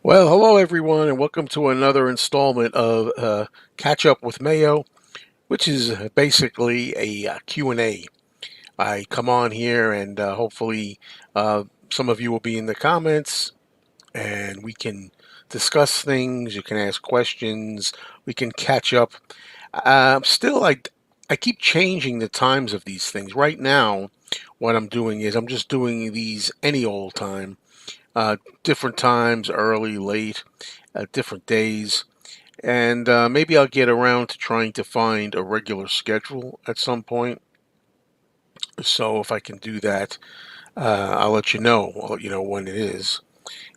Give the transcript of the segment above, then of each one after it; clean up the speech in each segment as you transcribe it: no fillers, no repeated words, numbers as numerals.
Well, hello everyone, and welcome to another installment of Catch Up with Mayo, which is basically a Q&A. I come on here and hopefully some of you will be in the comments and we can discuss things. You can ask questions. We can catch up. Still, I keep changing the times of these things. Right now, what I'm doing is I'm just doing these any old time, uh, different times, early, late, different days. And maybe I'll get around to trying to find a regular schedule at some point. So if I can do that, I'll let you know. I'll let you know when it is.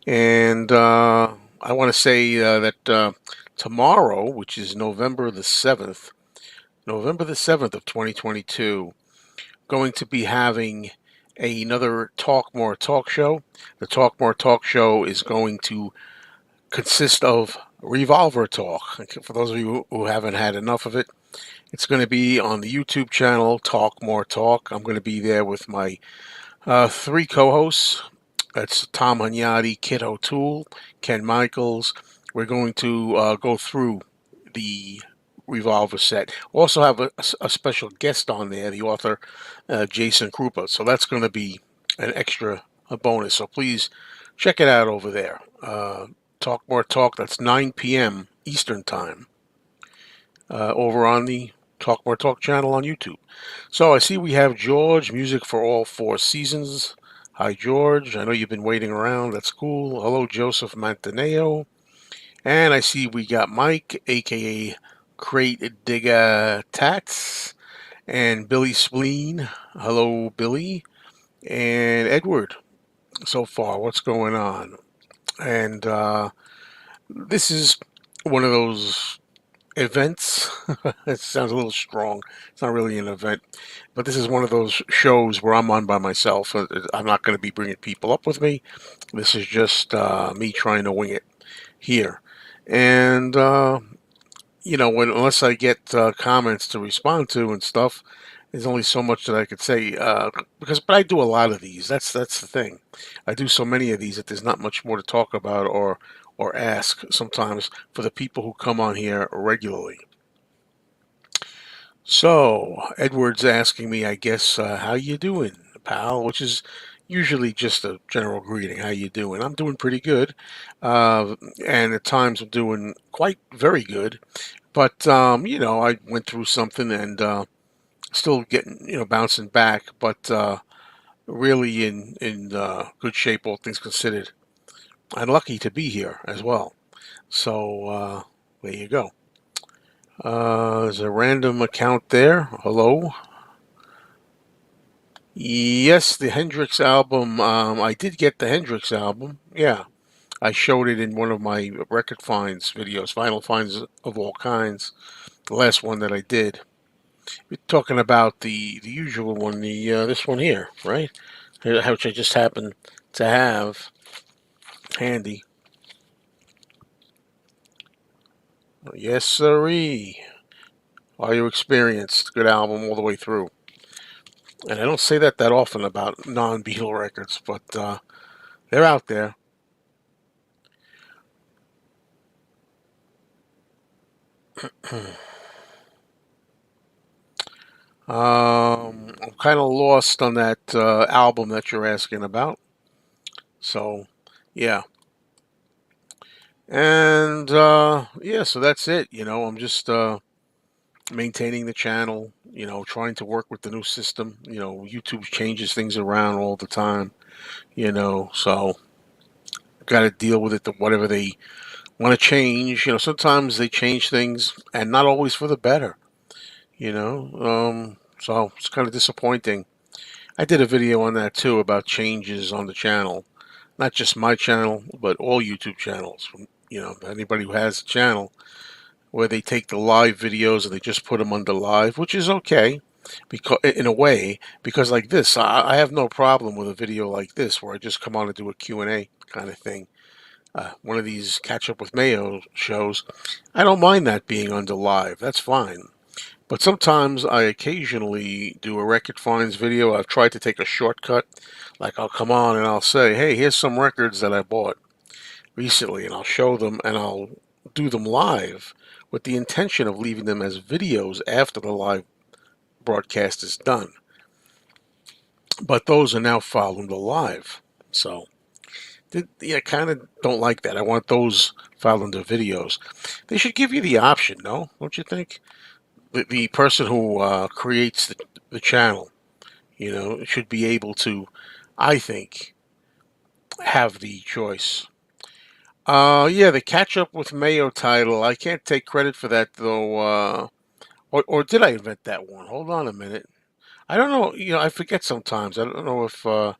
And I want to say that tomorrow, which is November the 7th of 2022, going to be having another Talk More Talk show. The Talk More Talk show is going to consist of Revolver talk. For those of you who haven't had enough of it, it's going to be on the YouTube channel Talk More Talk. I'm going to be there with my three co-hosts. That's Tom Hunyadi, Kit O'Toole, Ken Michaels. We're going to go through the Revolver set. We also have a special guest on there, the author Jason Krupa. So that's going to be an extra a bonus. So please check it out over there. Talk More Talk. That's 9 p.m. Eastern Time over on the Talk More Talk channel on YouTube. So I see we have George, music for all four seasons. Hi, George. I know you've been waiting around. That's cool. Hello, Joseph Mantaneo. And I see we got Mike, aka Crate Digga Tats, and Billy Spleen. Hello, Billy. And Edward. So far, what's going on? And this is one of those events. It sounds a little strong. It's not really an event, but this is one of those shows where I'm on by myself. I'm not going to be bringing people up with me. This is just me trying to wing it here. And unless I get comments to respond to and stuff, there's only so much that I could say. But I do a lot of these. That's the thing. I do so many of these that there's not much more to talk about or ask sometimes for the people who come on here regularly. So Edward's asking me, I guess, how you doing, pal? Which is usually just a general greeting. How you doing? I'm doing pretty good, uh, and at times I'm doing quite very good. But I went through something and still getting, bouncing back, but really in good shape, all things considered. I'm lucky to be here as well. So there you go. There's a random account there. Hello. Yes, the Hendrix album. I did get the Hendrix album. Yeah, I showed it in one of my record finds videos, vinyl finds of all kinds. The last one that I did. We're talking about the usual one, the this one here, right? Which I just happen to have handy. Yes, sirree. Are you experienced? Good album all the way through. And I don't say that often about non-Beatle records, but they're out there. I'm kind of lost on that album that you're asking about. So, yeah. And yeah, so that's it. I'm just maintaining the channel, trying to work with the new system. YouTube changes things around all the time, so got to deal with it, whatever they want to change. Sometimes they change things and not always for the better, so it's kind of disappointing. I did a video on that too about changes on the channel, not just my channel, but all YouTube channels. Anybody who has a channel where they take the live videos and they just put them under live, which is okay, because in a way, because like this, I have no problem with a video like this where I just come on and do a Q&A kind of thing. One of these Catch Up with Mayo shows, I don't mind that being under live. That's fine. But sometimes I occasionally do a record finds video. I've tried to take a shortcut. Like I'll come on and I'll say, hey, here's some records that I bought. recently, and I'll show them and I'll do them live with the intention of leaving them as videos after the live broadcast is done. But those are now filed under live. So, yeah, I kind of don't like that. I want those filed under videos. They should give you the option, no? Don't you think? The person who creates the channel, should be able to, I think, have the choice. Yeah, the Catchup with Mayo title. I can't take credit for that though. Or did I invent that one? Hold on a minute. I don't know. I forget sometimes. I don't know if I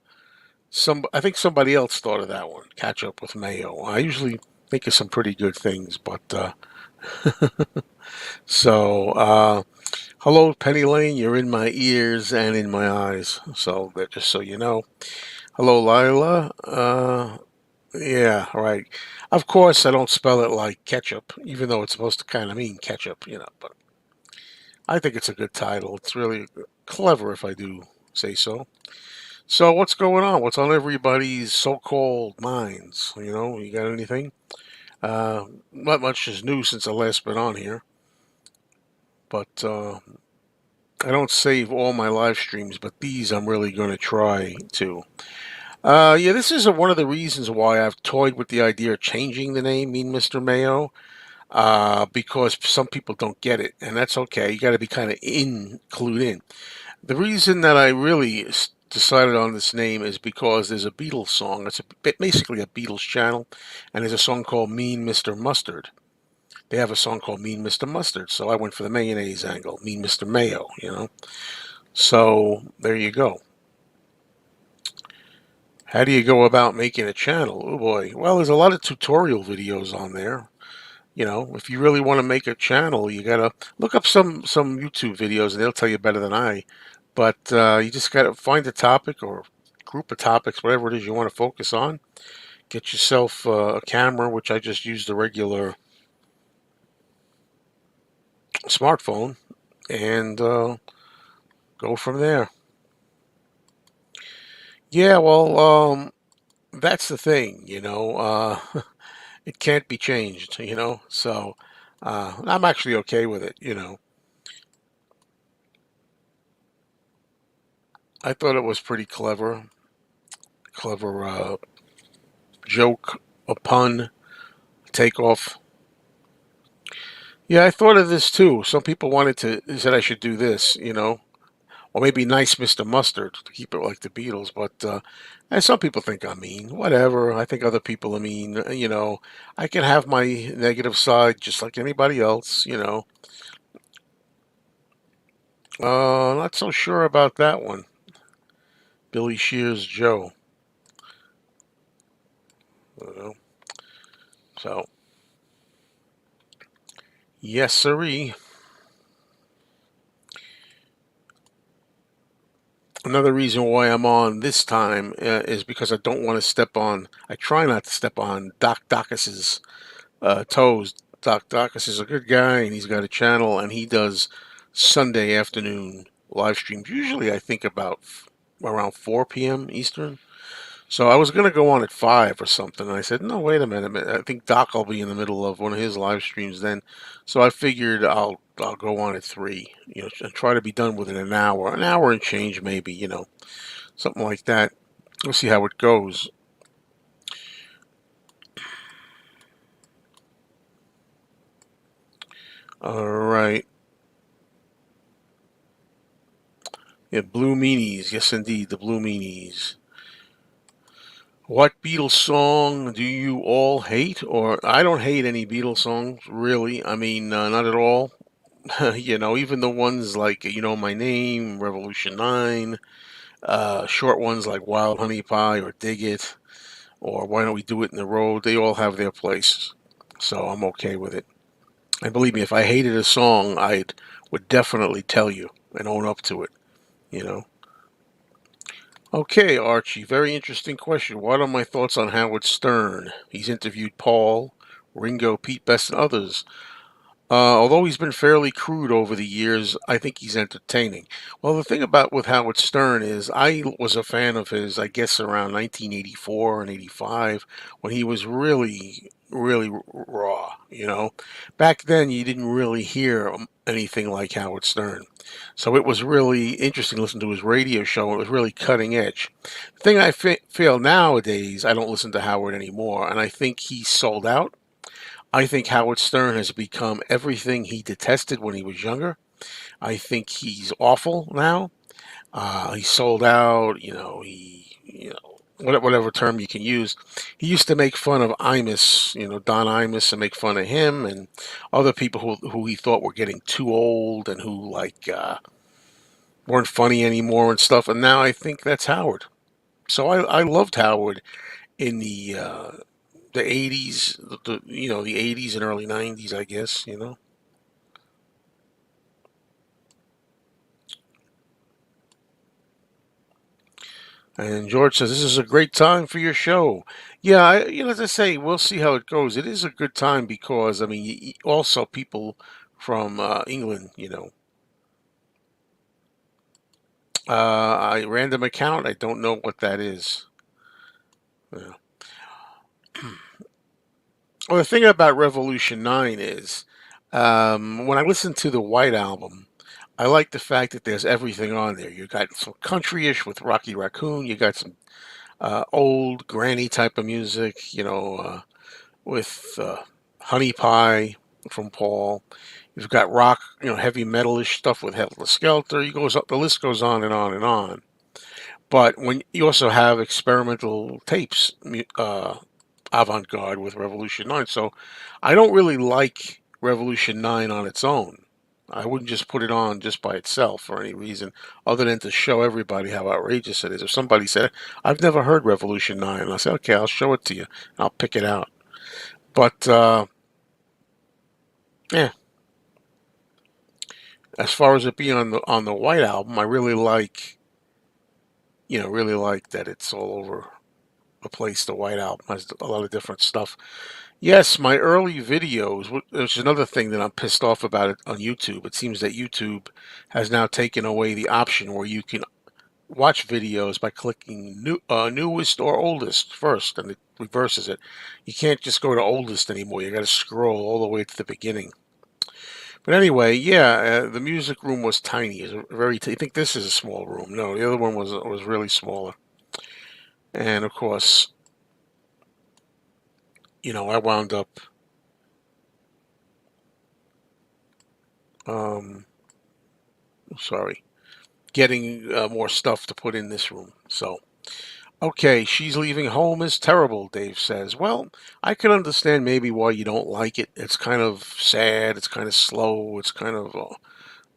think somebody else thought of that one. Catchup with Mayo. I usually think of some pretty good things, but so hello, Penny Lane. You're in my ears and in my eyes. So that just so you know. Hello, Lila. Yeah, right. Of course, I don't spell it like ketchup, even though it's supposed to kind of mean ketchup. But I think it's a good title. It's really clever, if I do say so. So, what's going on? What's on everybody's so-called minds? You got anything? Not much is new since I last been on here, but I don't save all my live streams, but these I'm really going to try to. Yeah, this is one of the reasons why I've toyed with the idea of changing the name Mean Mr. Mayo, because some people don't get it, and that's okay. You got to be kind of clued in. The reason that I really decided on this name is because there's a Beatles song. It's basically a Beatles channel, and there's a song called Mean Mr. Mustard. They have a song called Mean Mr. Mustard, so I went for the mayonnaise angle, Mean Mr. Mayo. So there you go. How do you go about making a channel? Oh boy. Well, there's a lot of tutorial videos on there. If you really want to make a channel, you gotta look up some YouTube videos, and they'll tell you better than I. But you just gotta find a topic or group of topics, whatever it is you want to focus on. Get yourself a camera, which I just used a regular smartphone, and go from there. Yeah, well, that's the thing. It can't be changed. So I'm actually okay with it. I thought it was pretty clever joke, a pun, takeoff. Yeah, I thought of this too. Some people said I should do this, or maybe Nice Mr. Mustard to keep it like the Beatles. But and some people think I'm mean. Whatever. I think other people are mean. I can have my negative side just like anybody else. Not so sure about that one. Billy Shears Joe. You know. So, yes, sirree. Another reason why I'm on this time is because I don't want to I try not to step on Doc Dacus's toes. Doc Dacus is a good guy, and he's got a channel, and he does Sunday afternoon live streams. Usually, I think about around 4 p.m. Eastern. So I was gonna go on at 5 or something, and I said, "No, wait a minute. I think Doc will be in the middle of one of his live streams then." So I figured I'll go on at 3. And try to be done within an hour and change, maybe. Something like that. We'll see how it goes. All right. Yeah, Blue Meanies. Yes, indeed, the Blue Meanies. What Beatles song do you all hate? Or I don't hate any Beatles songs, really. I mean, not at all. Even the ones like My Name, Revolution 9, short ones like Wild Honey Pie or Dig It, or Why Don't We Do It in the Road, they all have their place. So I'm okay with it. And believe me, if I hated a song, I would definitely tell you and own up to it. Okay, Archie, very interesting question. What are my thoughts on Howard Stern? He's interviewed Paul, Ringo, Pete Best, and others. Although he's been fairly crude over the years, I think he's entertaining. Well, the thing about with Howard Stern is I was a fan of his, I guess, around 1984 and 85 when he was really raw. Back then you didn't really hear anything like Howard Stern. So it was really interesting to listen to his radio show. It was really cutting edge. The thing I feel nowadays, I don't listen to Howard anymore, and I think he's sold out. I think Howard Stern has become everything he detested when he was younger. I think he's awful now. He's sold out. Whatever term you can use. He used to make fun of Imus, Don Imus, and make fun of him and other people who he thought were getting too old and who weren't funny anymore and stuff. And now I think that's Howard. So I loved Howard in the 80s, the 80s and early 90s, I guess. And George says, "This is a great time for your show." Yeah, as I say, we'll see how it goes. It is a good time because, I mean, also people from England, I random account, I don't know what that is. Yeah. Well, the thing about Revolution 9 is when I listen to the White Album, I like the fact that there's everything on there. You got some country-ish with Rocky Raccoon. You got some old granny type of music, with Honey Pie from Paul. You've got rock, heavy metalish stuff with Helter Skelter. He goes up, the list goes on and on and on. But when you also have experimental tapes, avant-garde with Revolution 9. So I don't really like Revolution 9 on its own. I wouldn't just put it on just by itself for any reason other than to show everybody how outrageous it is. If somebody said, I've never heard Revolution 9, and I say, okay, I'll show it to you. And I'll pick it out. But, yeah, as far as it being on the White Album, I really like that it's all over the place. The White Album has a lot of different stuff. Yes, my early videos, which is another thing that I'm pissed off about it on YouTube. It seems that YouTube has now taken away the option where you can watch videos by clicking newest or oldest first, and it reverses it. You can't just go to oldest anymore. You got to scroll all the way to the beginning. But anyway, yeah, the music room was tiny. It's I think this is a small room. No, the other one was really smaller. And of course, I wound up. Um, sorry, getting more stuff to put in this room. So, okay, she's leaving home is terrible, Dave says. Well, I can understand maybe why you don't like it. It's kind of sad, it's kind of slow, it's kind of,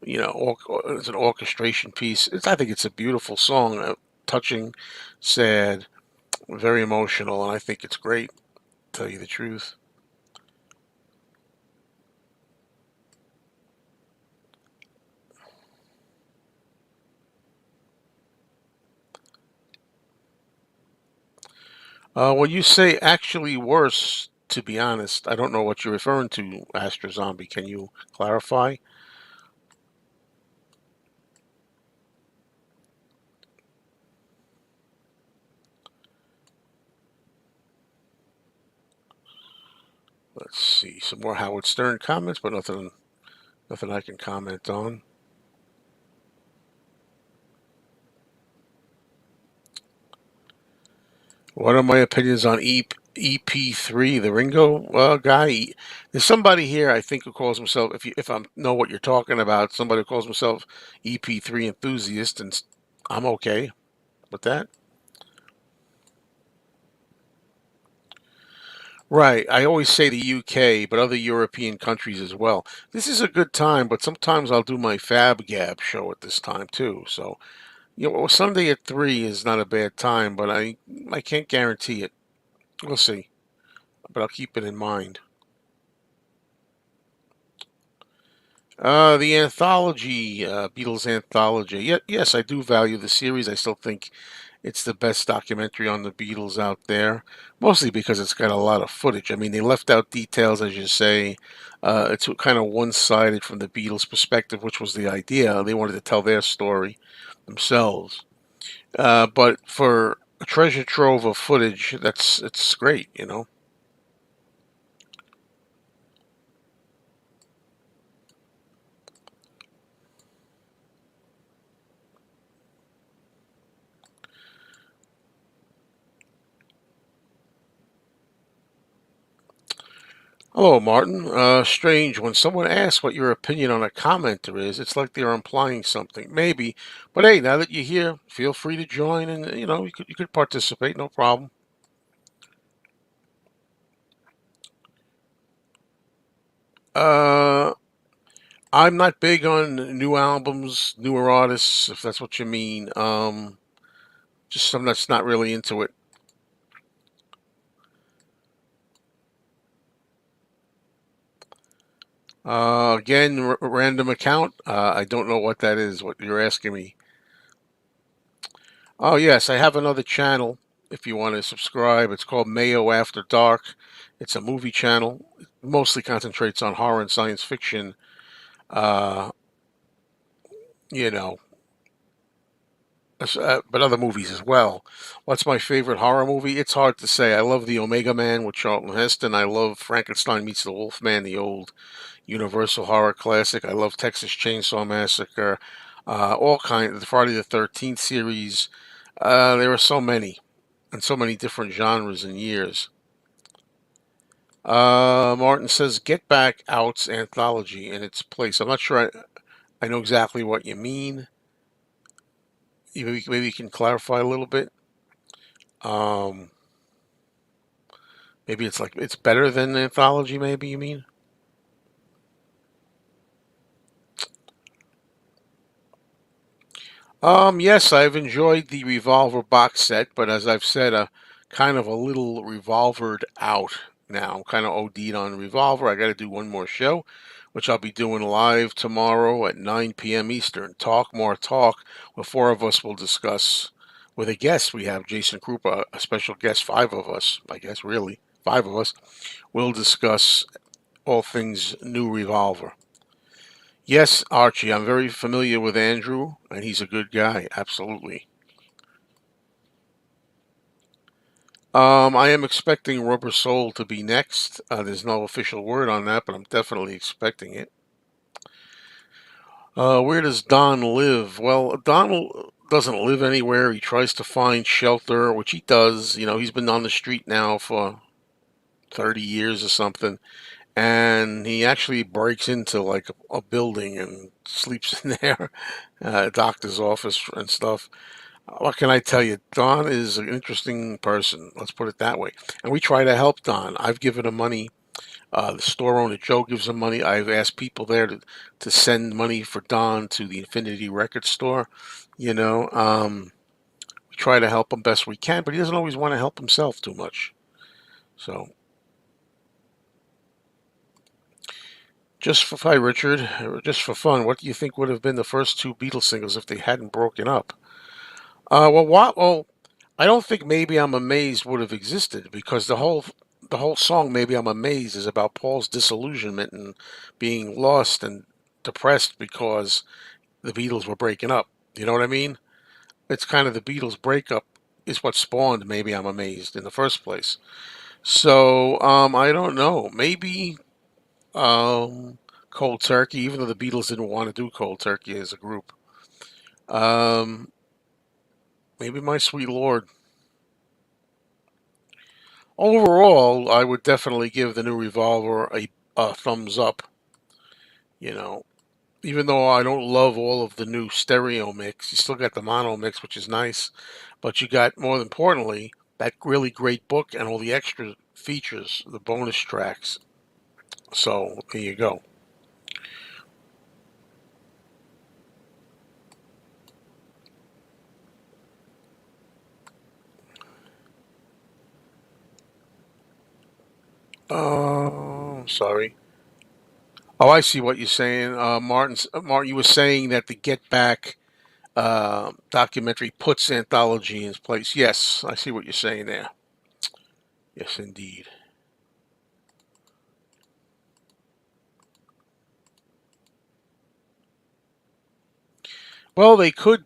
it's an orchestration piece. I think it's a beautiful song, touching, sad, very emotional, and I think it's great, to tell you the truth. When you say actually worse, to be honest, I don't know what you're referring to, Astra Zombie. Can you clarify? Let's see. Some more Howard Stern comments, but nothing I can comment on. What are my opinions on EP3, the Ringo guy? There's somebody here I think who calls himself, if I know what you're talking about, somebody who calls himself EP3 enthusiast, and I'm okay with that. Right. I always say the UK, but other European countries as well. This is a good time, but sometimes I'll do my Fab Gab show at this time too. So, Sunday at 3 is not a bad time, but I can't guarantee it. We'll see, but I'll keep it in mind. The anthology, Beatles anthology. Yes, I do value the series. I still think it's the best documentary on the Beatles out there, mostly because it's got a lot of footage. I mean, they left out details, as you say. It's kind of one-sided from the Beatles' perspective, which was the idea. They wanted to tell their story themselves. But for a treasure trove of footage, it's great, you know. Hello, Martin. Strange. When someone asks what your opinion on a commenter is, it's like they're implying something. Maybe, but hey, now that you're here, feel free to join, and you could participate. No problem. Uh, I'm not big on new albums, newer artists, if that's what you mean. Just some that's not really into it. Again, random account. I don't know what that is. What you're asking me. Oh, yes, I have another channel if you want to subscribe. It's called Mayo After Dark. It's a movie channel. It mostly concentrates on horror and science fiction. Uh, you know, but other movies as well. What's my favorite horror movie? It's hard to say. I love The Omega Man with Charlton Heston. I love Frankenstein Meets the Wolfman, the old Universal horror classic. I love Texas Chainsaw Massacre. All kinds. The Friday the 13th series. There are so many, and so many different genres and years. Martin says, "Get Back Out's anthology in its place." I'm not sure I know exactly what you mean. Maybe you can clarify a little bit. Um, Maybe it's like it's better than anthology. Maybe you mean. Yes, I've enjoyed the Revolver box set, but as I've said, kind of a little revolvered out now. I'm kind of OD'd on Revolver. I got to do one more show, which I'll be doing live tomorrow at 9 p.m. Eastern. Talk more talk, where four of us will discuss with a guest. We have Jason Krupa, a special guest. Five of us, I guess, really, five of us will discuss all things new Revolver. Yes, Archie, I'm very familiar with Andrew, and he's a good guy. Absolutely. I am expecting Rubber Soul to be next. There's no official word on that, but I'm definitely expecting it. Where does Don live? Well, Don doesn't live anywhere. He tries to find shelter, which he does. You know, he's been on the street now for 30 years or something, and he actually breaks into like a building and sleeps in there, doctor's office and stuff. What can I tell you? Don is an interesting person. Let's put it that way. And we try to help Don. I've given him money. The store owner Joe gives him money. I've asked people there to send money for Don to the Infinity Record store. You know, we try to help him best we can, but he doesn't always want to help himself too much. So, just for hi Richard, just for fun, what do you think would have been the first two Beatles singles if they hadn't broken up? Well, what? Well, I don't think "Maybe I'm Amazed" would have existed because the whole song "Maybe I'm Amazed" is about Paul's disillusionment and being lost and depressed because the Beatles were breaking up. You know what I mean? It's kind of the Beatles breakup is what spawned "Maybe I'm Amazed" in the first place. So I don't know. Maybe um, Cold Turkey, even though the Beatles didn't want to do Cold Turkey as a group. Um, Maybe My Sweet Lord. Overall, I would definitely give the new Revolver a thumbs up. You know, even though I don't love all of the new stereo mix, you still got the mono mix, which is nice. But you got, more importantly, that really great book and all the extra features, the bonus tracks. So there you go. Sorry. Oh, I see what you're saying, Martin. Martin, you were saying that the Get Back documentary puts Anthology in place. Yes, I see what you're saying there. Yes, indeed. Well, they could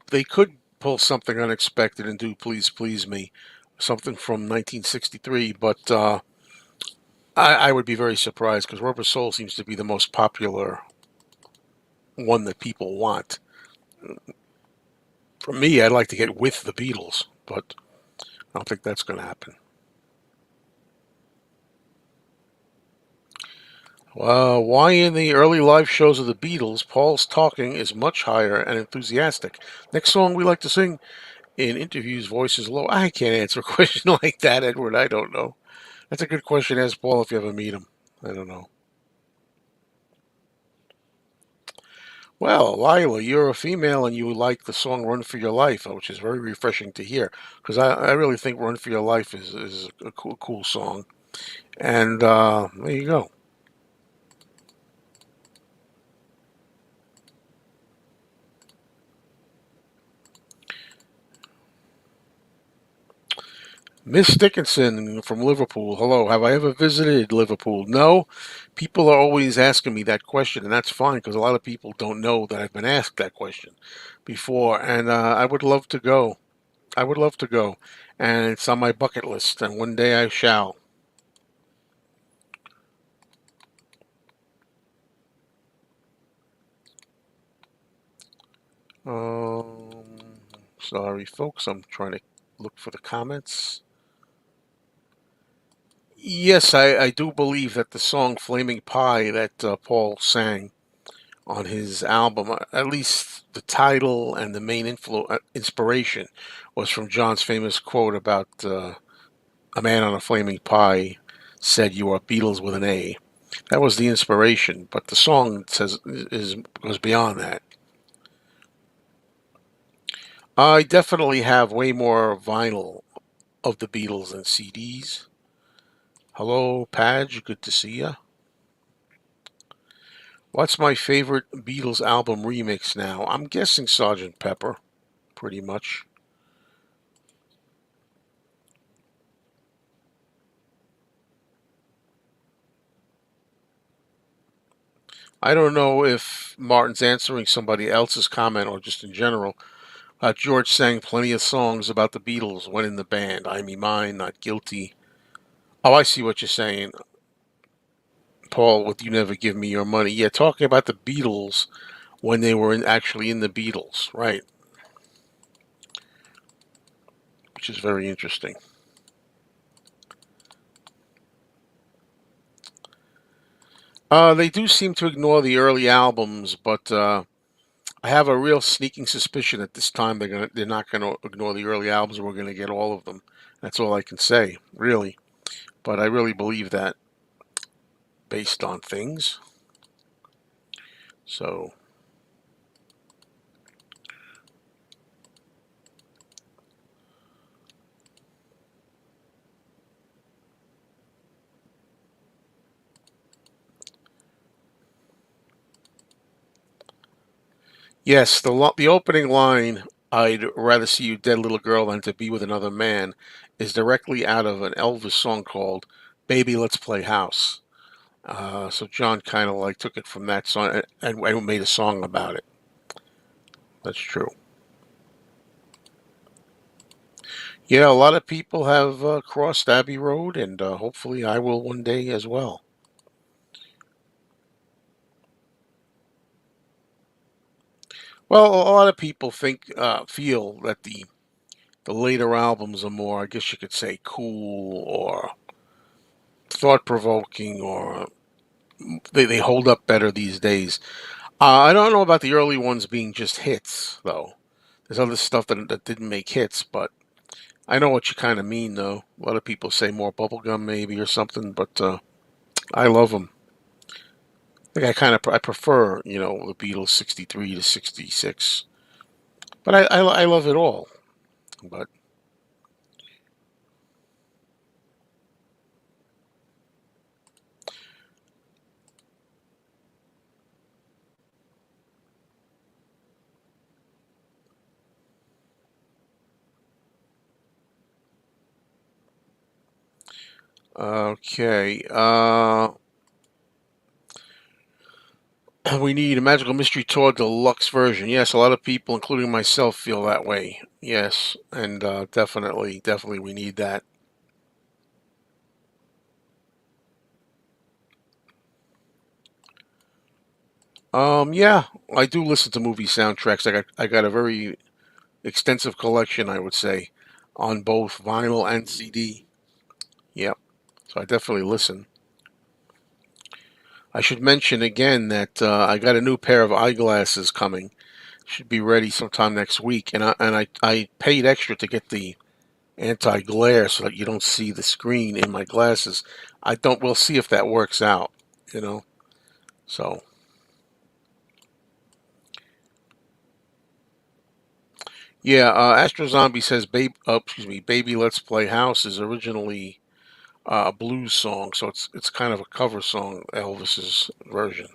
pull something unexpected and do "Please Please Me," something from 1963, but I would be very surprised because Rubber Soul seems to be the most popular one that people want. For me, I'd like to get with the Beatles, but I don't think that's going to happen. Why in the early live shows of the Beatles, Paul's talking is much higher and enthusiastic? Next song we like to sing in interviews, voice is low. I can't answer a question like that, Edward. I don't know. That's a good question. Ask Paul if you ever meet him. I don't know. Well, Lila, you're a female and you like the song "Run for Your Life," which is very refreshing to hear because I really think "Run for Your Life" is a cool song. And there you go. Miss Dickinson from Liverpool. Hello. Have I ever visited Liverpool? No. People are always asking me that question, and that's fine because a lot of people don't know that I've been asked that question before, and I would love to go. I would love to go, and it's on my bucket list, and one day I shall. Um, sorry, folks. I'm trying to look for the comments. Yes, I do believe that the song "Flaming Pie" that Paul sang on his album, at least the title and the main inspiration, was from John's famous quote about a man on a flaming pie said, "You are Beatles with an A." That was the inspiration, but the song says is goes beyond that. I definitely have way more vinyl of the Beatles than CDs. Hello, Padge. Good to see ya. What's my favorite Beatles album remix now? I'm guessing Sergeant Pepper, pretty much. I don't know if Martin's answering somebody else's comment or just in general. George sang plenty of songs about the Beatles when in the band. I Me Mine, Not Guilty. Oh, I see what you're saying. Paul, with You Never Give Me Your Money. Yeah, talking about the Beatles when they were actually in the Beatles, right? Which is very interesting. They do seem to ignore the early albums, but I have a real sneaking suspicion that this time they're not gonna ignore the early albums. We're gonna get all of them. That's all I can say, really. But I really believe that based on things. So yes, the opening line, "I'd rather see you dead, little girl, than to be with another man," is directly out of an Elvis song called "Baby, Let's Play House." So John kind of like took it from that song and made a song about it. That's true. Yeah, a lot of people have crossed Abbey Road, and hopefully I will one day as well. Well, a lot of people feel that the later albums are more, I guess you could say, cool or thought provoking, or they hold up better these days. I don't know about the early ones being just hits, though. There's other stuff that didn't make hits, but I know what you kind of mean, though. A lot of people say more bubblegum, maybe, or something, but I love them. I think I prefer, the Beatles 63 to 66. But I love it all. But Okay. We need a Magical Mystery Tour Deluxe version. Yes, a lot of people, including myself, feel that way. Yes, and definitely, we need that. Yeah, I do listen to movie soundtracks. I got a very extensive collection, I would say, on both vinyl and CD. Yep. So I definitely listen. I should mention again that I got a new pair of eyeglasses coming. Should be ready sometime next week, and I paid extra to get the anti-glare so that you don't see the screen in my glasses. I don't. We'll see if that works out. You know. So yeah, Astro Zombie says, "Babe, excuse me, Baby Let's Play House" is originally a blues song, so it's kind of a cover song, Elvis's version.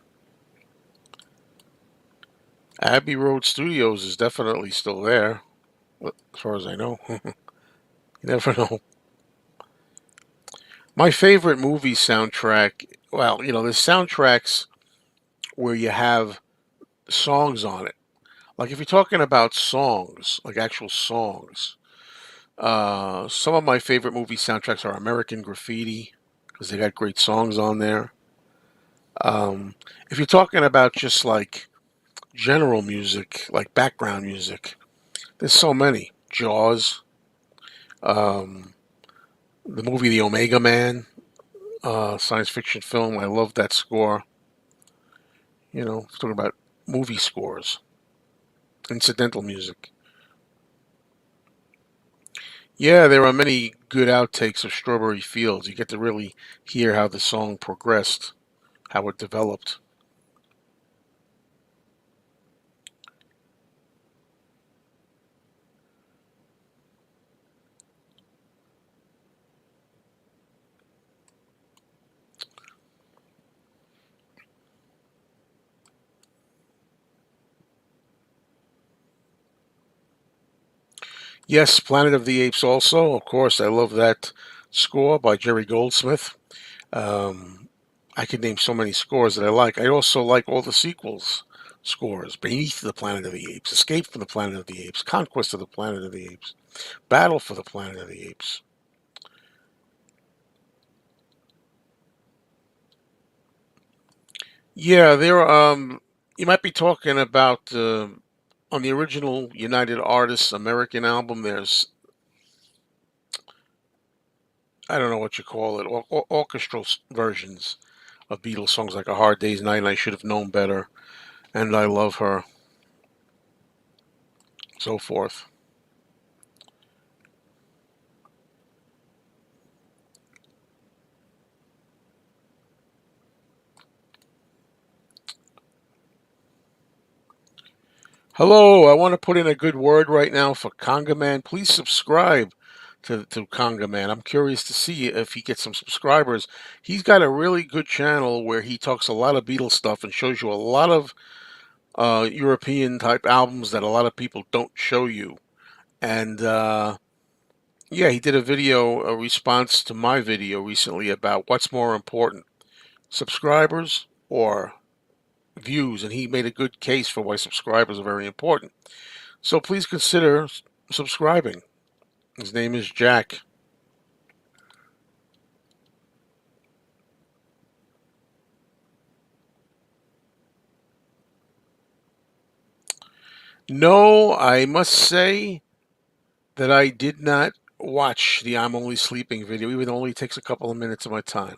Abbey Road Studios is definitely still there, as far as I know. You never know. My favorite movie soundtrack, well, there's soundtracks where you have songs on it. Like if you're talking about songs, like actual songs, some of my favorite movie soundtracks are American Graffiti because they got great songs on there. Um, if you're talking about just like general music, like background music, there's so many. Jaws, um, the movie The Omega Man, science fiction film. I love that score. Talking about movie scores, incidental music. Yeah, there are many good outtakes of Strawberry Fields. You get to really hear how the song progressed, how it developed. Yes, Planet of the Apes also. Of course, I love that score by Jerry Goldsmith. Um, I could name so many scores that I like. I also like all the sequels scores. Beneath the Planet of the Apes, Escape from the Planet of the Apes, Conquest of the Planet of the Apes, Battle for the Planet of the Apes. Yeah, you might be talking about on the original United Artists American album. There's, I don't know what you call it, orchestral versions of Beatles songs like A Hard Day's Night and I Should Have Known Better and I Love Her, so forth. Hello, I want to put in a good word right now for Conga Man. Please subscribe to Conga Man. I'm curious to see if he gets some subscribers. He's got a really good channel where he talks a lot of Beatles stuff and shows you a lot of European type albums that a lot of people don't show you. And yeah, he did a response to my video recently about what's more important, subscribers or views, and he made a good case for why subscribers are very important. So please consider subscribing. His name is Jack. No, I must say that I did not watch the I'm Only Sleeping video, even though it only takes a couple of minutes of my time.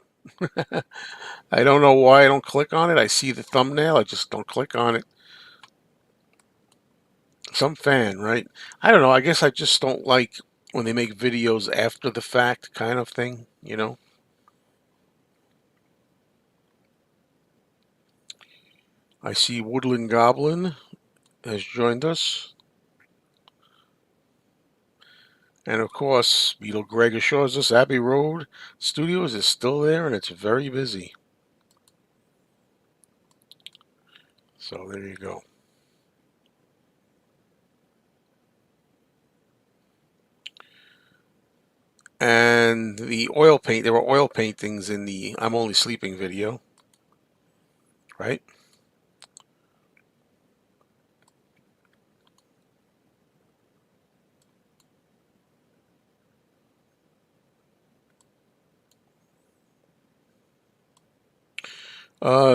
I don't know why I don't click on it. I see the thumbnail, I just don't click on it. Some fan, right? I don't know. I guess I just don't like when they make videos after the fact kind of thing. I see Woodland Goblin has joined us. And of course, Beetle Greg assures us Abbey Road Studios is still there and it's very busy. So there you go. And the oil paint, there were oil paintings in the I'm Only Sleeping video, right?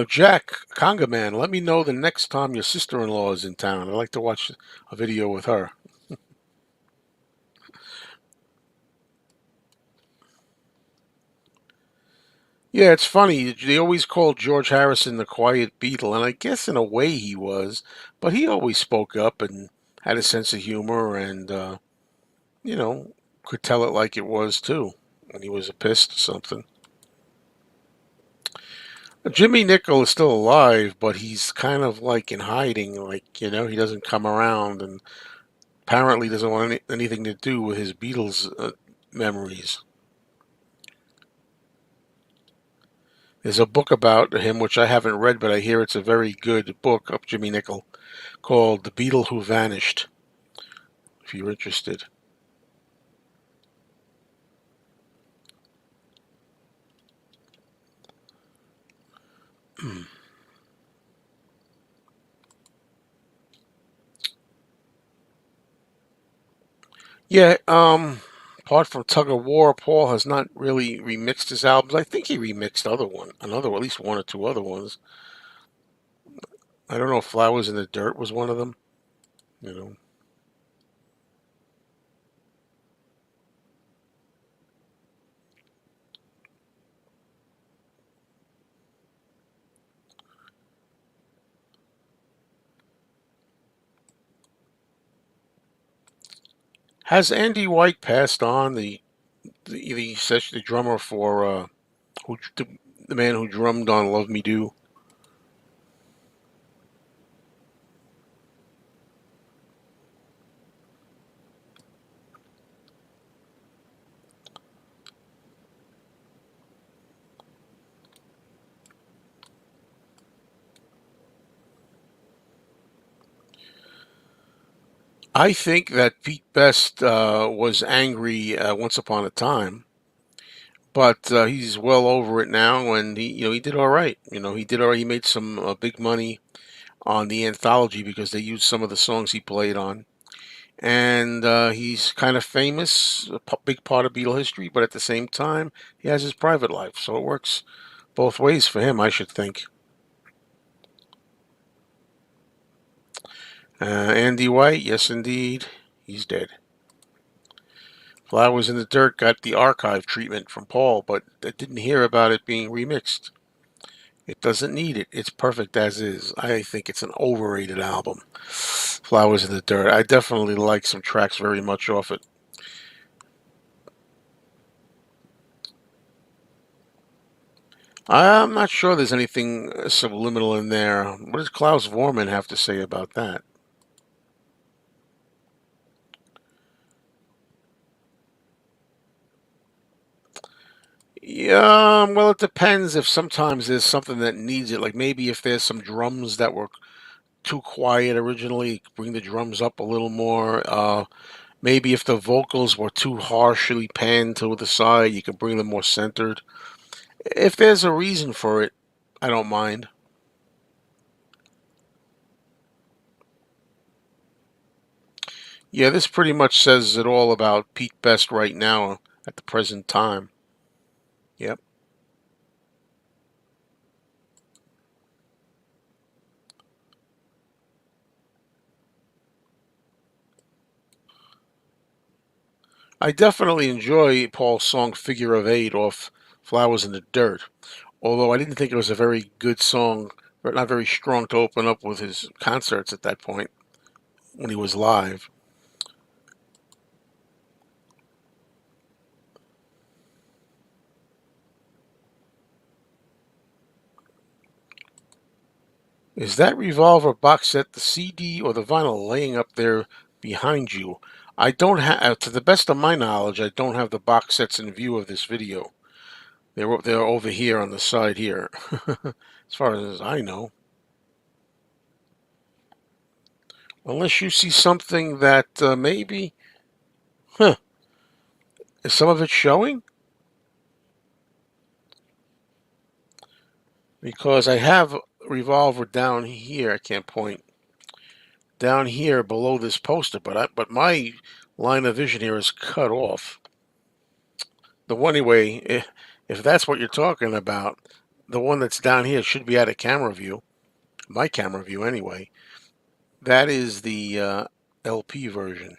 Jack, Conga Man, let me know the next time your sister-in-law is in town. I'd like to watch a video with her. Yeah, it's funny. They always called George Harrison the quiet Beatle, and I guess in a way he was, but he always spoke up and had a sense of humor and, you know, could tell it like it was too when he was pissed or something. Jimmy Nickel is still alive, but he's kind of like in hiding, like, he doesn't come around and apparently doesn't want anything to do with his Beatles memories. There's a book about him which I haven't read, but I hear it's a very good book of Jimmy Nickel called The Beatle Who Vanished, if you're interested. Yeah, apart from Tug of War, Paul has not really remixed his albums. I think he remixed at least one or two other ones. I don't know if Flowers in the Dirt was one of them. You know, has Andy White passed on the drummer for who the man who drummed on Love Me Do? I think that Pete Best was angry once upon a time, but he's well over it now, and he did all right. He did all right. He made some big money on the Anthology because they used some of the songs he played on, and he's kind of famous, a big part of Beatle history. But at the same time, he has his private life, so it works both ways for him, I should think. Andy White, yes indeed, he's dead. Flowers in the Dirt got the archive treatment from Paul, but I didn't hear about it being remixed. It doesn't need it. It's perfect as is. I think it's an overrated album. Flowers in the Dirt. I definitely like some tracks very much off it. I'm not sure there's anything subliminal in there. What does Klaus Vorman have to say about that? Yeah, well, it depends if sometimes there's something that needs it. Like maybe if there's some drums that were too quiet originally, bring the drums up a little more. Maybe if the vocals were too harshly panned to the side, you can bring them more centered. If there's a reason for it, I don't mind. Yeah, this pretty much says it all about Pete Best right now at the present time. Yep. I definitely enjoy Paul's song Figure of Eight off Flowers in the Dirt, although I didn't think it was a very good song, or not very strong to open up with his concerts at that point when he was live. Is that Revolver box set the CD or the vinyl laying up there behind you? I don't have, to the best of my knowledge, I don't have the box sets in view of this video. They're over here on the side here, as far as I know. Unless you see something that maybe, huh? Is some of it showing? Because I have Revolver down here. I can't point down here below this poster, but my line of vision here is cut off. The one anyway, if that's what you're talking about, the one that's down here should be out of camera view. My camera view anyway. That is the LP version.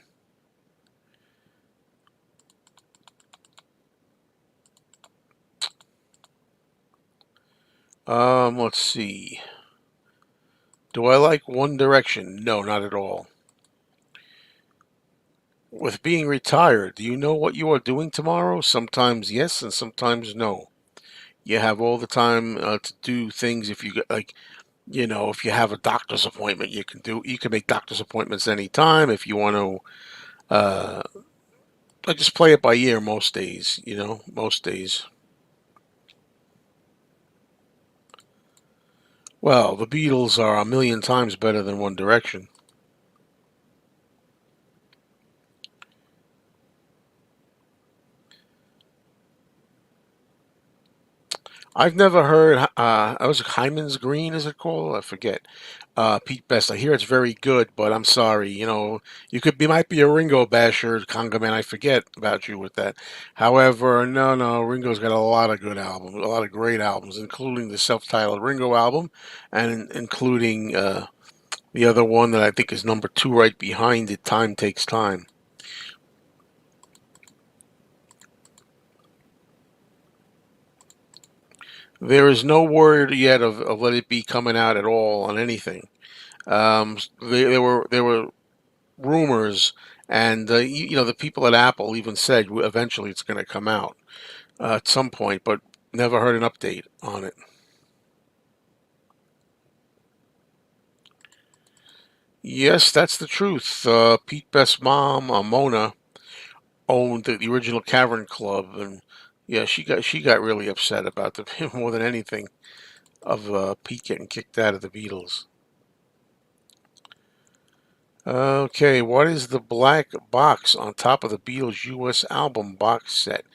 Let's see. Do I like One Direction? No, not at all. With being retired, do you know what you are doing tomorrow? Sometimes yes, and sometimes no. You have all the time to do things. If you get like, if you have a doctor's appointment, you can make doctor's appointments anytime. If you want to, I just play it by ear most days. Most days. Well, the Beatles are a million times better than One Direction. I've never heard. I was Hyman's Green, is it called? I forget. Pete Best. I hear it's very good, but I'm sorry. You might be a Ringo basher, conga man. I forget about you with that. However, no, no, Ringo's got a lot of good albums, a lot of great albums, including the self-titled Ringo album, and including the other one that I think is number two right behind it. Time Takes Time. There is no word yet of Let It Be coming out at all on anything. There were rumors, and the people at Apple even said eventually it's going to come out at some point, but never heard an update on it. Yes, that's the truth. Pete Best's mom, Mona, owned the original Cavern Club, and yeah, she got really upset about the more than anything of Pete getting kicked out of the Beatles. Okay, what is the black box on top of the Beatles U.S. album box set?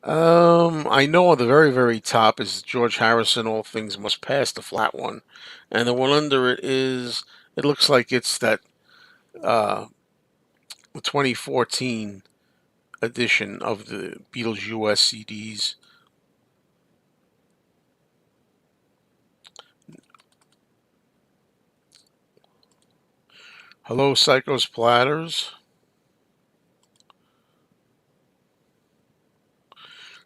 I know on the very, very top is George Harrison, All Things Must Pass, the flat one. And the one under it it looks like it's that uh, 2014 edition of the Beatles US CDs. Hello, Psycho Splatters.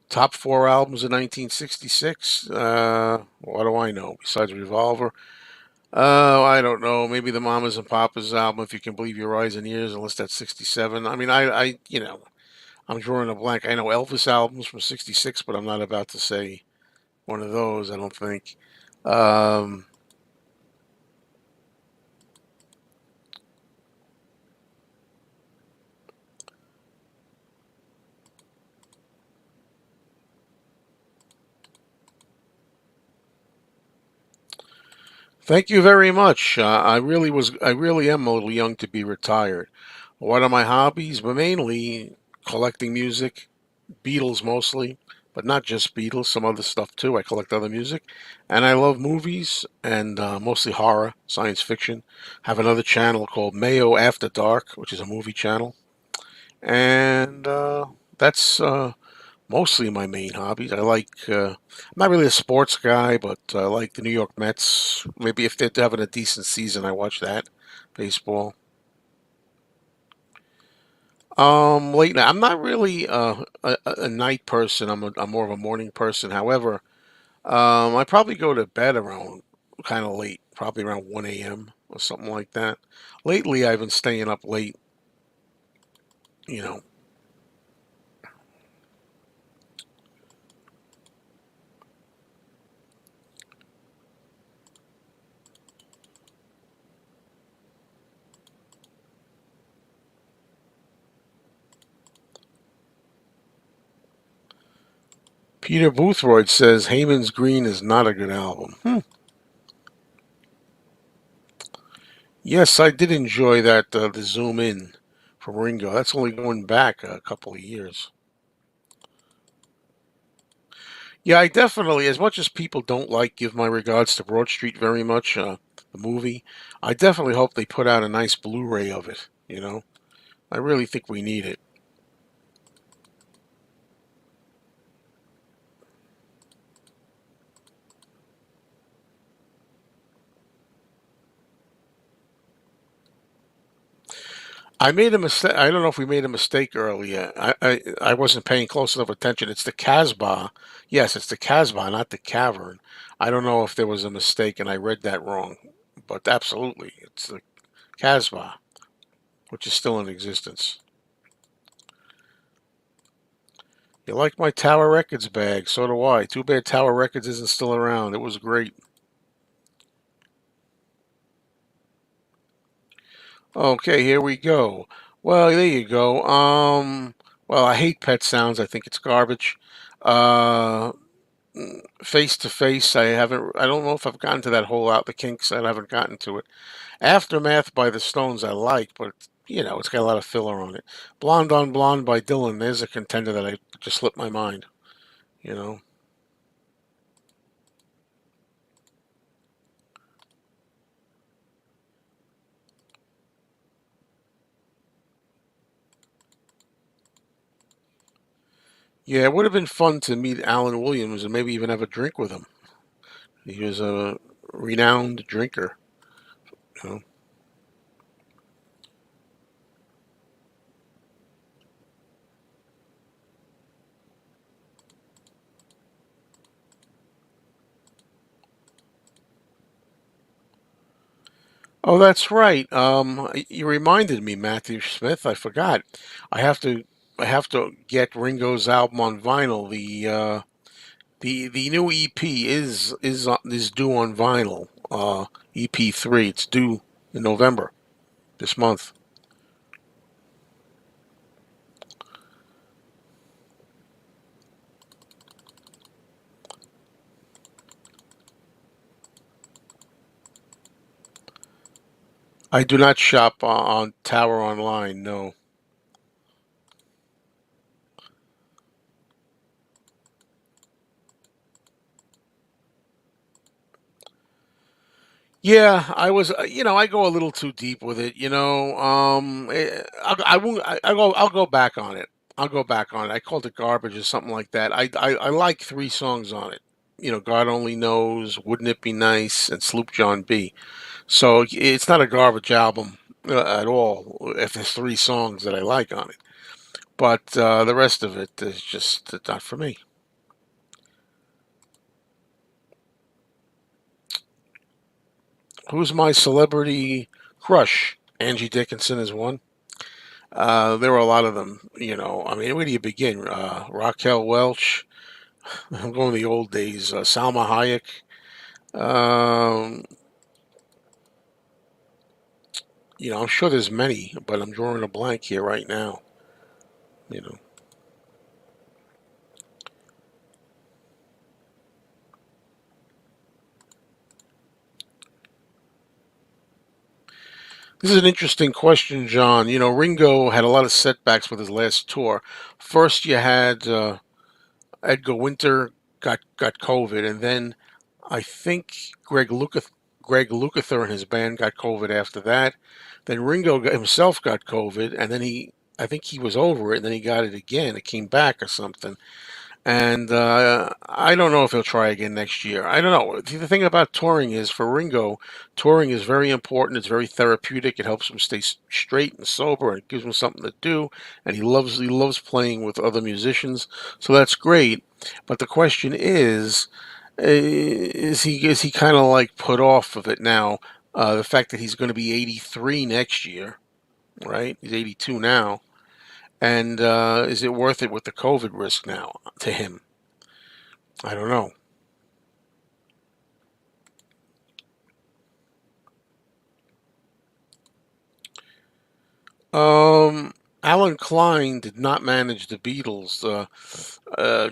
Top four albums in 1966. What do I know? Besides Revolver. I don't know. Maybe the Mamas and Papas album, if you can believe your eyes and ears, unless that's 67. I mean, I'm drawing a blank. I know Elvis albums from '66, but I'm not about to say one of those. I don't think. Um, Thank you very much. I really am a little young to be retired. What are my hobbies? But mainly collecting music, Beatles mostly, but not just Beatles. Some other stuff too. I collect other music, and I love movies and mostly horror, science fiction. Have another channel called Mayo After Dark, which is a movie channel, and that's mostly my main hobbies. I'm not really a sports guy, but I like the New York Mets. Maybe if they're having a decent season, I watch that. Baseball. Late night. I'm not really a night person. I'm more of a morning person. However, I probably go to bed around kind of late, probably around 1 a.m. or something like that. Lately, I've been staying up late. You know, Peter Boothroyd says Heyman's Green is not a good album. Yes, I did enjoy that the zoom in from Ringo. That's only going back a couple of years. Yeah, I definitely, as much as people don't like Give My Regards to Broad Street very much, the movie, I definitely hope they put out a nice Blu-ray of it, you know? I really think we need it. I made a mistake. I don't know if we made a mistake earlier. I wasn't paying close enough attention. It's the Casbah. Yes, it's the Casbah, not the Cavern. I don't know if there was a mistake and I read that wrong, but absolutely, it's the Casbah, which is still in existence. You like my Tower Records bag? So do I. Too bad Tower Records isn't still around. It was great. Okay, here we go. Well, there you go. Well, I hate Pet Sounds. I think it's garbage. Uh, Face to Face, I haven't. I don't know if I've gotten to that whole Out the Kinks. I haven't gotten to it. Aftermath by the Stones, I like, but it's got a lot of filler on it. Blonde on Blonde by Dylan, there's a contender that I just slipped my mind. You know. Yeah, it would have been fun to meet Alan Williams and maybe even have a drink with him. He was a renowned drinker. You know. Oh, that's right. You reminded me, Matthew Smith. I forgot. I have to. I have to get Ringo's album on vinyl. The new EP is due on vinyl. EP3. It's due in November this month. I do not shop on Tower Online. No. Yeah, I was. I go a little too deep with it. I won't. I'll go back on it. I'll go back on it. I called it garbage or something like that. I like three songs on it. God Only Knows, Wouldn't It Be Nice, and Sloop John B. So it's not a garbage album at all. If there's three songs that I like on it, but the rest of it is just not for me. Who's my celebrity crush? Angie Dickinson is one. There were a lot of them, I mean, where do you begin? Raquel Welch. I'm going the old days. Salma Hayek. Um, I'm sure there's many, but I'm drawing a blank here right now. You know, this is an interesting question, John. Ringo had a lot of setbacks with his last tour. First, you had Edgar Winter got COVID, and then I think Greg Lukather and his band got COVID after that. Then Ringo himself got COVID, and then I think he was over it, and then he got it again. It came back or something. And I don't know if he'll try again next year. I don't know. The thing about touring is, for Ringo, touring is very important. It's very therapeutic. It helps him stay straight and sober, and it gives him something to do. And he loves playing with other musicians, so that's great. But the question is he kind of like put off of it now? The fact that he's going to be 83 next year, right? He's 82 now, and is it worth it with the COVID risk now to him? I don't know. Alan Klein did not manage the Beatles.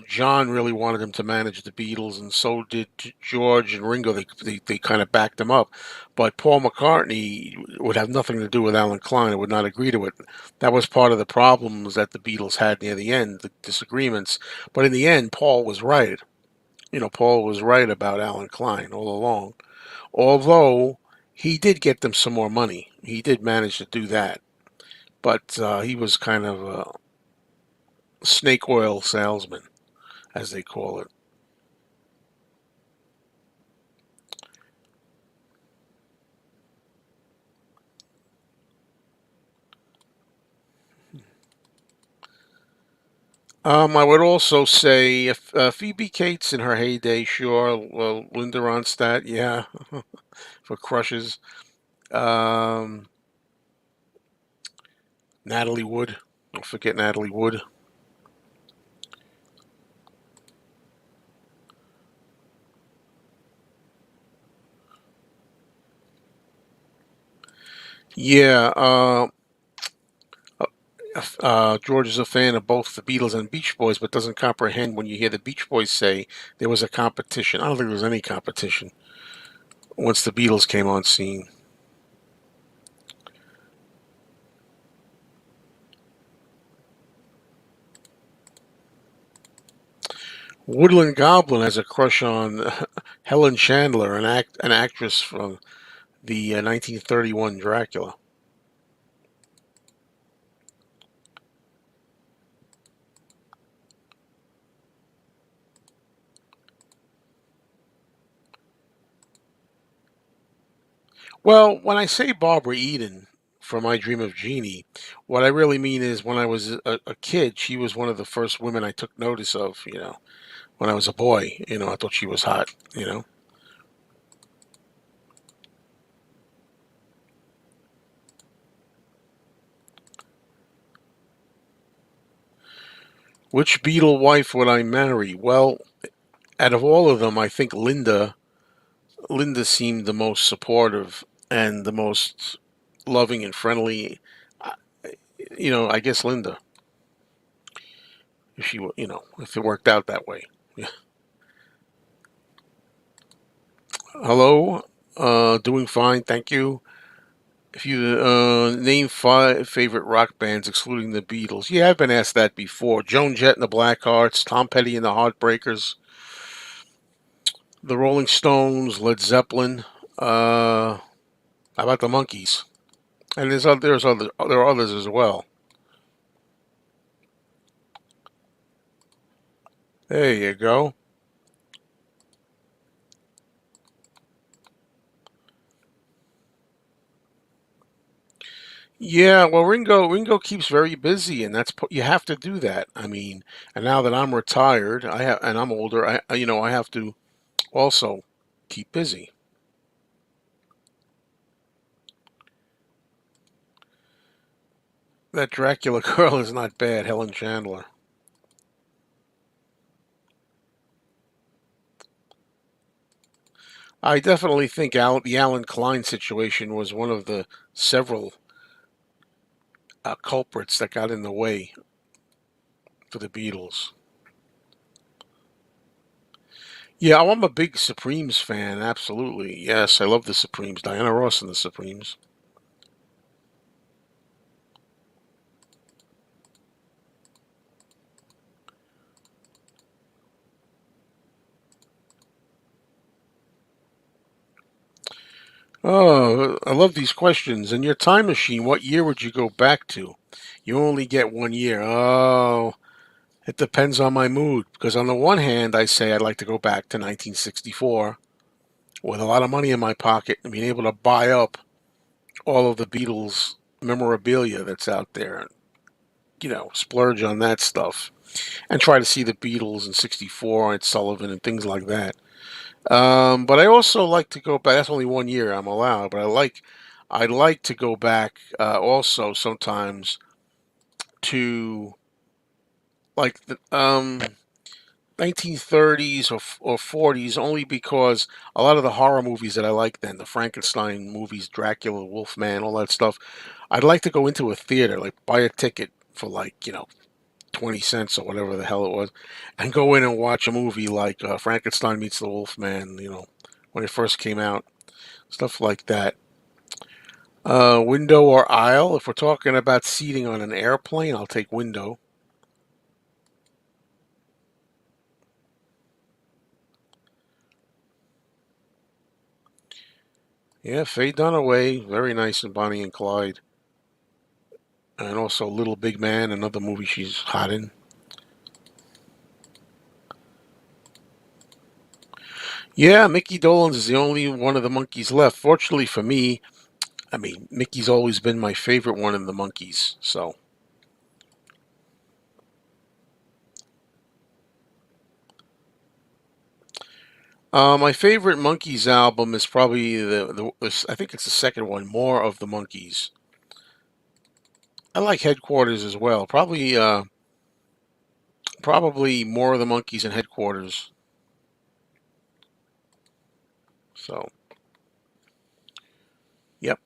John really wanted him to manage the Beatles, and so did George and Ringo. They kind of backed him up. But Paul McCartney would have nothing to do with Alan Klein and would not agree to it. That was part of the problems that the Beatles had near the end, the disagreements. But in the end, Paul was right. Paul was right about Alan Klein all along. Although he did get them some more money. He did manage to do that. But he was kind of a snake oil salesman, as they call it. I would also say if Phoebe Cates in her heyday, sure. Well, Linda Ronstadt, yeah, for crushes. Um, Natalie Wood, don't forget Natalie Wood. Yeah, George is a fan of both the Beatles and Beach Boys, but doesn't comprehend when you hear the Beach Boys say there was a competition. I don't think there was any competition once the Beatles came on scene. Woodland Goblin has a crush on Helen Chandler, an actress from the 1931 Dracula. Well, when I say Barbara Eden from I Dream of Jeannie, what I really mean is when I was a kid, she was one of the first women I took notice of. When I was a boy, I thought she was hot. Which Beatle wife would I marry? Well, out of all of them, I think Linda seemed the most supportive and the most loving and friendly. Uh, I guess Linda, if if it worked out that way. Yeah. Hello, doing fine, thank you. If you name five favorite rock bands excluding the Beatles, yeah, I've been asked that before. Joan Jett and the Blackhearts, Tom Petty and the Heartbreakers, the Rolling Stones, Led Zeppelin. How about the Monkees? And there are others as well. There you go. Yeah, well, Ringo keeps very busy, and you have to do that. I mean, and now that I'm retired, and I'm older, I have to also keep busy. That Dracula girl is not bad, Helen Chandler. I definitely think the Alan Klein situation was one of the several culprits that got in the way for the Beatles. Yeah, oh, I'm a big Supremes fan. Absolutely, yes, I love the Supremes. Diana Ross and the Supremes. Oh, I love these questions. In your time machine, what year would you go back to? You only get 1 year. Oh, it depends on my mood. Because on the one hand, I say I'd like to go back to 1964 with a lot of money in my pocket and being able to buy up all of the Beatles memorabilia that's out there and, splurge on that stuff and try to see the Beatles in 64 and Sullivan and things like that. But I also like to go back. That's only 1 year I'm allowed, but I like to go back also sometimes to like the 1930s or 40s, only because a lot of the horror movies that I like then, the Frankenstein movies, Dracula, Wolfman, all that stuff, I'd like to go into a theater, like buy a ticket for like 20 cents or whatever the hell it was, and go in and watch a movie like Frankenstein meets the Wolfman. When it first came out, stuff like that. Window or aisle? If we're talking about seating on an airplane, I'll take window. Yeah, Faye Dunaway, very nice in Bonnie and Clyde, and also Little Big Man, another movie she's hot in. Yeah, Mickey Dolenz is the only one of the Monkees left. Fortunately for me, I mean, Mickey's always been my favorite one in the Monkees. So, my favorite Monkees album is probably I think it's the second one, More of the Monkees. I like Headquarters as well. Probably More of the Monkees and Headquarters. So, yep.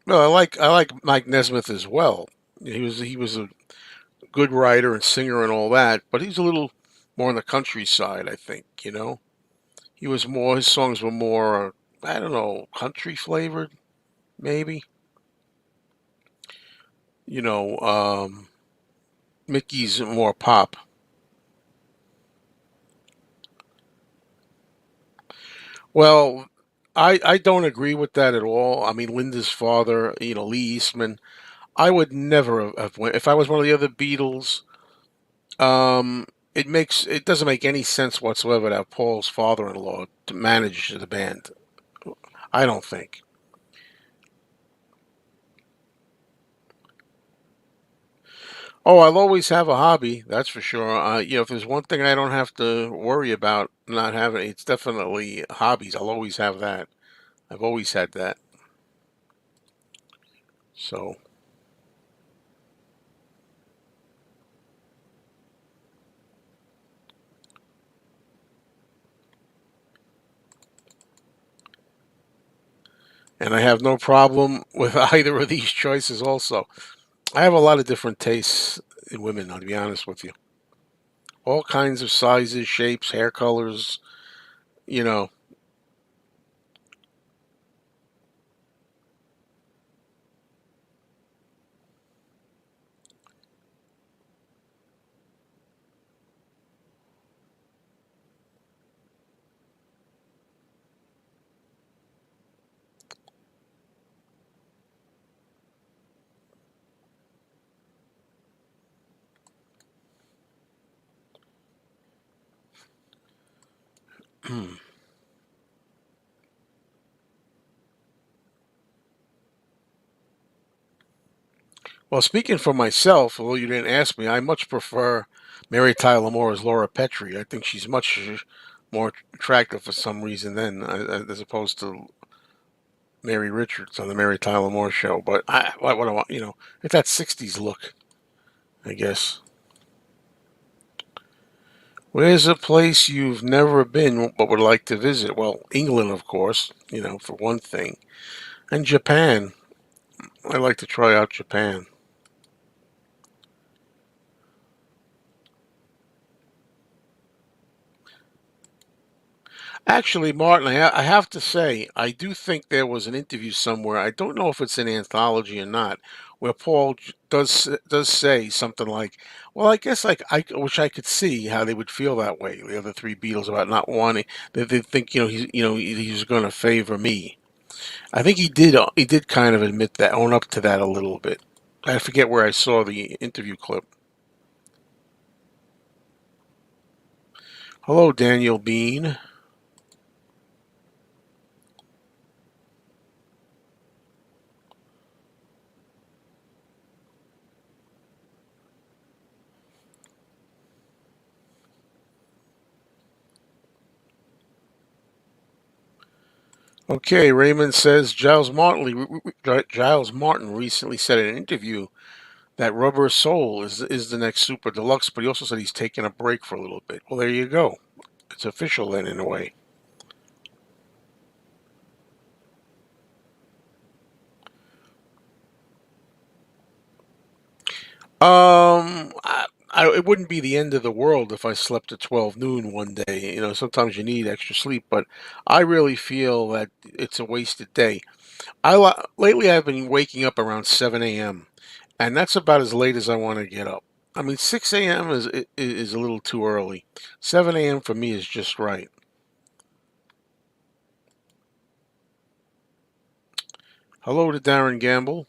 Well, I like Mike Nesmith as well. He was a good writer and singer and all that, but he's a little more on the countryside, I think. His songs were more, I don't know, country flavored, maybe. You know, Mickey's more pop. Well, I don't agree with that at all. I mean, Linda's father, Lee Eastman. I would never have went if I was one of the other Beatles. Um, it doesn't make any sense whatsoever to have Paul's father-in-law to manage the band. I don't think. Oh, I'll always have a hobby, that's for sure. If there's one thing I don't have to worry about not having, it's definitely hobbies. I'll always have that. I've always had that. So, and I have no problem with either of these choices. Also, I have a lot of different tastes in women. I'll be honest with you. All kinds of sizes, shapes, hair colors. You know. Well, speaking for myself, although you didn't ask me, I much prefer Mary Tyler Moore as Laura Petrie. I think she's much more attractive for some reason as opposed to Mary Richards on the Mary Tyler Moore show. But what I want, it's that '60s look, I guess. Where's a place you've never been but would like to visit? Well, England, of course, for one thing, and Japan. I'd like to try out Japan. Actually, Martin, I have to say, I do think there was an interview somewhere. I don't know if it's an anthology or not, where Paul does say something like, "Well, I guess I wish I could see how they would feel that way, the other three Beatles, about not wanting. They think he's going to favor me." I think he did kind of admit that, own up to that a little bit. I forget where I saw the interview clip. Hello, Daniel Bean. Okay, Raymond says Giles Martin recently said in an interview that Rubber Soul is the next Super Deluxe, but he also said he's taking a break for a little bit. Well, there you go. It's official then, in a way. I it wouldn't be the end of the world if I slept at 12 noon one day. You know, sometimes you need extra sleep, but I really feel that it's a wasted day. Lately I've been waking up around 7 a.m. and that's about as late as I want to get up. I mean, 6 a.m. is a little too early. 7 a.m. for me is just right. Hello to Darren Gamble.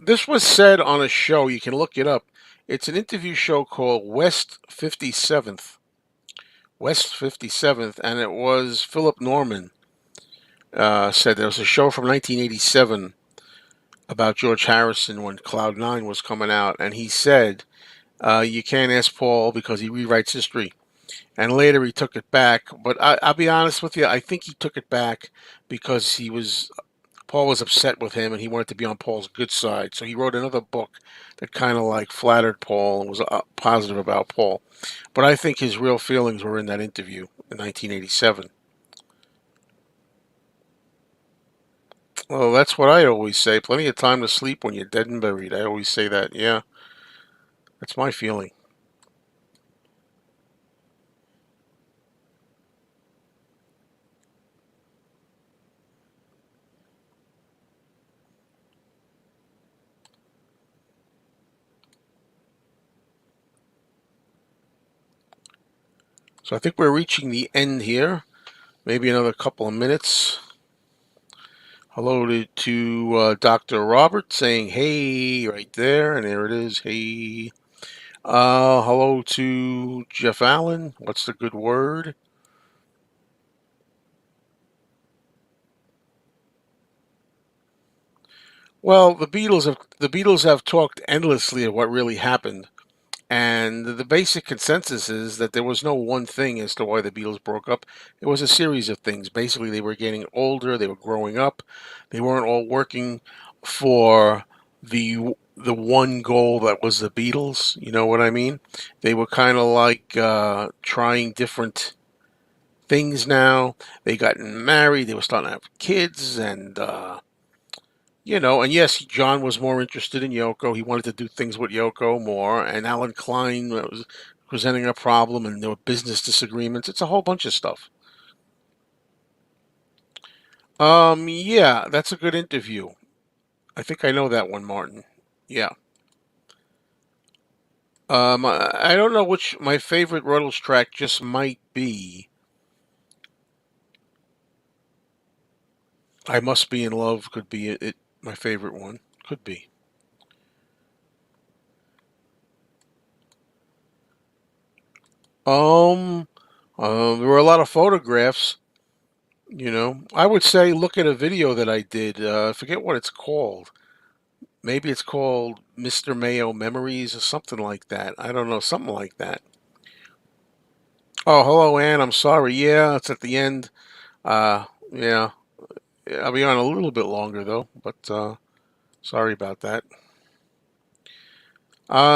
This was said on a show. You can look it up. It's an interview show called West 57th. West 57th, and it was Philip Norman said there was a show from 1987 about George Harrison when Cloud Nine was coming out, and he said you can't ask Paul because he rewrites history. And later he took it back, but I'll be honest with you, I think he took it back because Paul was upset with him and he wanted to be on Paul's good side. So he wrote another book that kind of like flattered Paul and was positive about Paul. But I think his real feelings were in that interview in 1987. Well, that's what I always say. Plenty of time to sleep when you're dead and buried. I always say that. Yeah, that's my feeling. So I think we're reaching the end here. Maybe another couple of minutes. Hello to Dr. Robert saying hey right there, and there it is. Hey. Hello to Jeff Allen. What's the good word? Well, the Beatles have talked endlessly of what really happened, and the basic consensus is that there was no one thing as to why the Beatles broke up. It was a series of things. Basically, they were getting older, they were growing up, they weren't all working for the one goal that was the Beatles. You know what I mean? They were kind of like trying different things now. They got married, they were starting to have kids, and and yes, John was more interested in Yoko. He wanted to do things with Yoko more, and Alan Klein was presenting a problem, and there were business disagreements. It's a whole bunch of stuff. Yeah, that's a good interview. I think I know that one, Martin. Yeah. I don't know which my favorite Ruddles track just might be. I Must Be in Love could be it my favorite one. Could be. Um, there were a lot of photographs. I would say look at a video that I did. I forget what it's called. Maybe it's called Mr. Mayo Memories or something like that. I don't know, something like that. Oh, hello, Ann. I'm sorry. Yeah, it's at the end. Yeah, I'll be on a little bit longer though, but sorry about that.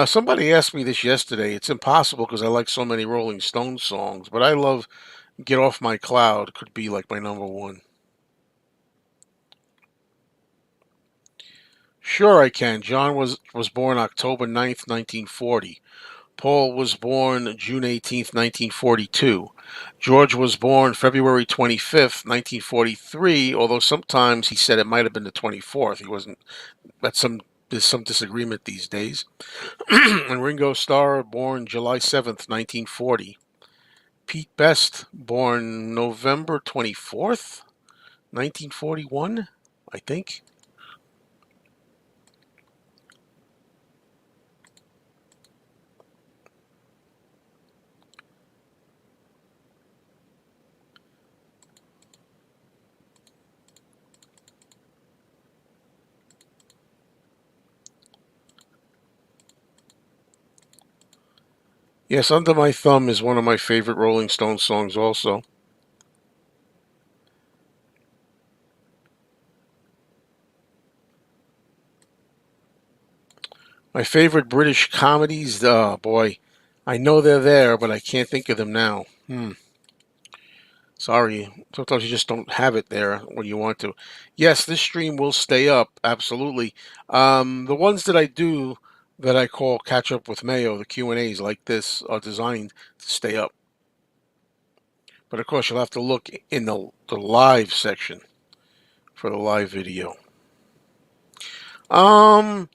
Somebody asked me this yesterday. It's impossible because I like so many Rolling Stones songs, but I love Get Off My Cloud. Could be like my number one. Sure, I can. John was born October 9th, 1940. Paul was born June 18th, 1942. George was born February 25th, 1943, although sometimes he said it might have been the 24th. He wasn't. There's some disagreement these days. And Ringo Starr born July 7th, 1940. Pete Best born November 24th, 1941, I think. Yes, Under My Thumb is one of my favorite Rolling Stones songs also. My favorite British comedies, oh boy, I know they're there, but I can't think of them now. Sorry, sometimes you just don't have it there when you want to. Yes, this stream will stay up, absolutely. The ones that I do that I call Catch Up with Mayo, the Q&As like this, are designed to stay up. But of course, you'll have to look in the live section for the live video. Um,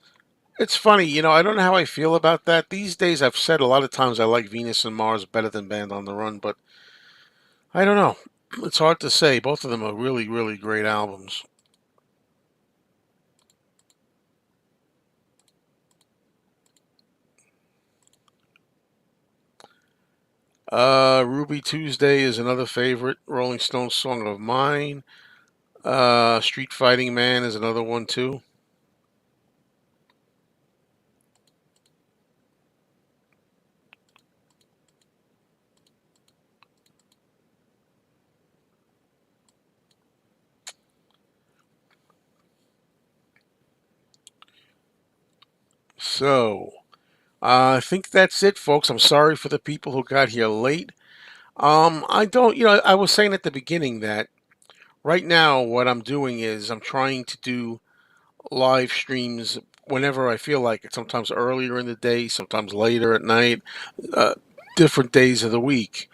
it's funny, I don't know how I feel about that. These days, I've said a lot of times I like Venus and Mars better than Band on the Run, but I don't know. It's hard to say. Both of them are really, really great albums. Ruby Tuesday is another favorite Rolling Stones song of mine. Street Fighting Man is another one too. So, I think that's it, folks. I'm sorry for the people who got here late. I don't, I was saying at the beginning that right now what I'm doing is I'm trying to do live streams whenever I feel like it. Sometimes earlier in the day, sometimes later at night, uh, different days of the week.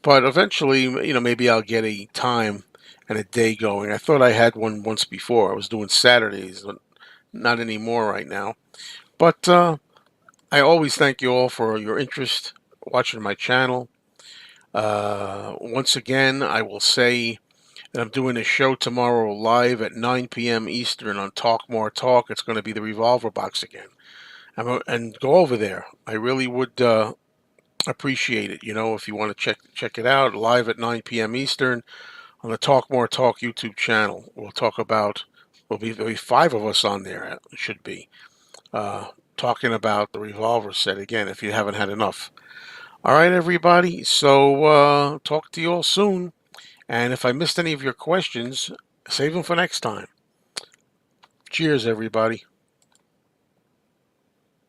But eventually, maybe I'll get a time and a day going. I thought I had one once before. I was doing Saturdays, but not anymore right now. But I always thank you all for your interest watching my channel. Once again, I will say that I'm doing a show tomorrow live at 9 p.m. Eastern on Talk More Talk. It's going to be the Revolver box again. And go over there. I really would appreciate it. If you want to check it out live at 9 p.m. Eastern on the Talk More Talk YouTube channel. There'll be five of us on there. It should be uh, talking about the Revolver set again. If you haven't had enough. All right, everybody. So talk to you all soon. And if I missed any of your questions, save them for next time. Cheers, everybody.